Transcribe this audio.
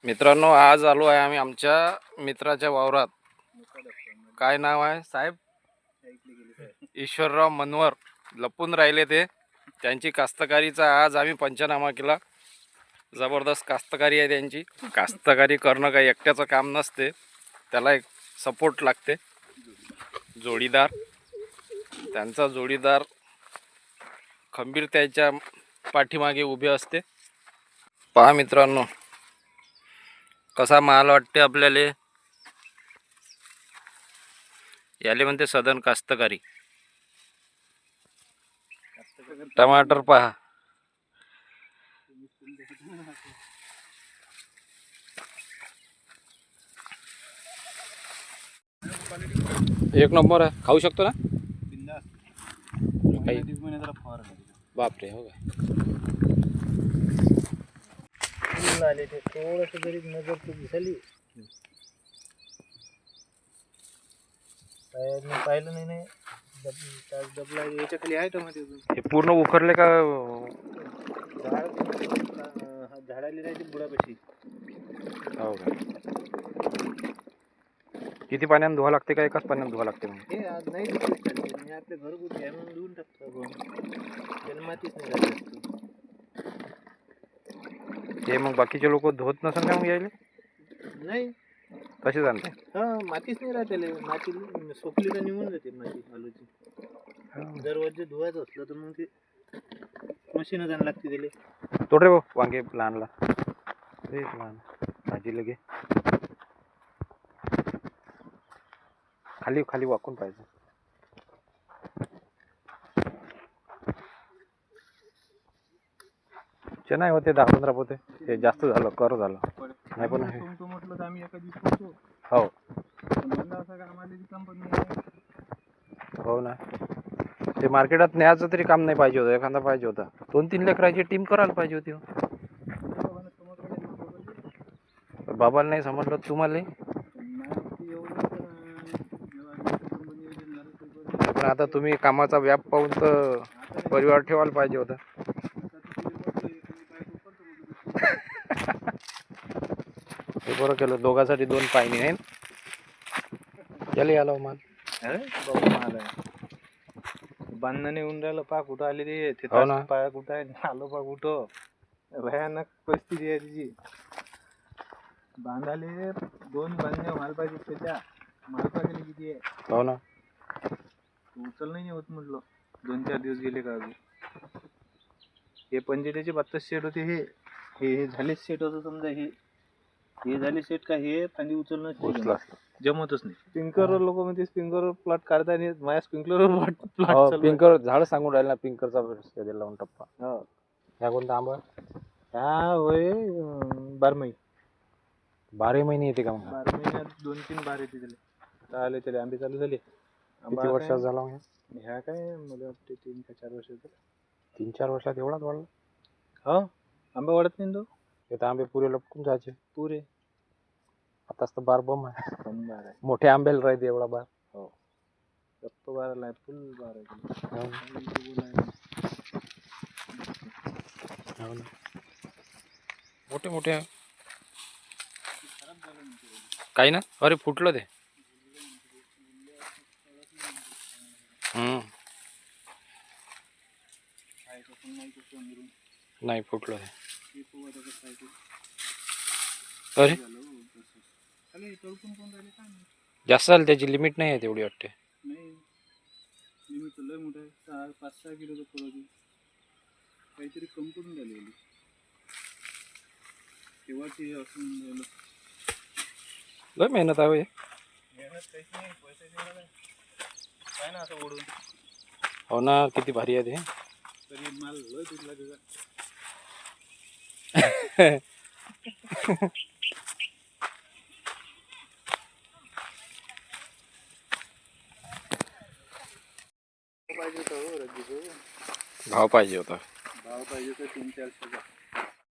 मित्रांनो, आज आलो आहे आम्ही आमच्या मित्राच्या वावरात. काय नाव आहे साहेब? ईश्वरराव मनवर. लपून राहिले ते. त्यांची कास्तकारीचा आज आम्ही पंचनामा केला. जबरदस्त कास्तकारी आहे त्यांची. कास्तकारी करणं काही एकट्याचं काम नसते, त्याला एक सपोर्ट लागते, जोडीदार. त्यांचा जोडीदार खंबीर त्याच्या पाठीमागे उभे असते. पहा मित्रांनो, कसा माल वाटते आपल्याला. याले म्हणते सदन कास्तकारी. टमाटर पहा, एक नंबर आहे. खाऊ शकतो ना? बापरे, हो काय? थोडस जरी नजर तुझी झाली, पाहिलं नाही. डबला याच्या खाली आहे टमाटे. हे पूर्ण उखरले का? झाडाला राहते बुडापाशी. हो का? किती पाण्यानं धुवा लागते का एकाच पाण्यानं धुवा लागते? हे आज नाही मी आपल्या घरगुती आहे म्हणून धुवून टाकतो आपण. त्याला मातीच नाही लागत. हे मग बाकीचे लोक धुवत नसेल का मग यायले? नाही, तसे जाणते. हा, मातीच नाही राहते. माती सोपली तर निघून जाते माती आलूची. जर वरचे धुवायचं असलं तर मग ते मशीन जाणं लागते त्याला. तोड रे भाऊ वांगे लहानला. ते लहान भाजी लगे खाली खाली वाकून पाहिजे. नाही होते 10-15 पोते. ते जास्त झालं, कर झालं नाही. पण म्हटलं तर आम्ही एका दिवशी हो कंपनी. हो ना, ते मार्केटात न्यायचं तरी काम नाही पाहिजे होतं. एखादा पाहिजे होता. 2-3 लेकराची टीम करायला पाहिजे होती. बाबाला नाही समजलं तुम्हाला. पण आता तुम्ही कामाचा व्याप पाहून तर परिवार ठेवायला पाहिजे होता. हे बरं केलं, दोघांसाठी 2 पायने आहे. याला आलो माल बांधणे येऊन राहिलं. पा कुठं आले ते हो ना. पाय कुठं आहे, आलो पा कुठं. भयानक परिस्थिती आहे तिची. बांधाले 2 बांधणे माल पाहिजे. त्याच्या माल पाहिजे किती आहे. हो ना, उचल नाही होत म्हटलं. 2-4 दिवस गेले का अजून. हे पंजेट्याचे 32 सेट होते. हे झाले सेट होतं समजा. हे झाले सेट का हे फांदी उचलणं जमतच नाही. स्प्रिंकलर लोक म्हणजे स्प्रिंकलर प्लॉट काढता नाही. माझ्या स्प्रिंकलर प्लॉट पिंकर झाड सांगून राहिला. पिंकरचा लावून टप्पा. हो, ह्या कोणता आंबा? ह्या होय 12 महिने येते का मग? 12 महिन्यात 2-3 बार येते त्याला. आता आले त्याला आंबे चालू झाले. किती वर्षात झाला मग? ह्या काय मला वाटते 3 का 4 वर्षाचा. 3-4 वर्षात एवढाच वाढला? हो, आंबा वाढत नाही तो. हे तर आंबे पुरे लपकून जायचे पुरे. आताच तर बार बम आहे. बार आहे. मोठे आंब्याला राहते एवढा बार. हो, गप्प बार आहे. फुल बार आहे. मोठे मोठे आहे. काही ना. अरे फुटलं ते. नाही फुटलं ते. अरे जास्त झालं. त्याची लिमिट नाही आहे तेवढी वाटते. नाही, लिमिट लय मोठं आहे. 5-6 किलोचं फळ होती. काहीतरी कम करून राहिली. तेव्हाची असून राहिलं. लय मेहनत आहे. मेहनत काहीच नाही. पैसे देणार काय ना आता ओढून. हो ना, किती भारी आहे ते. तरी माल लय तुटला त्याचा. भाव पाहिजे होता. भाव पाहिजे तर 3-400.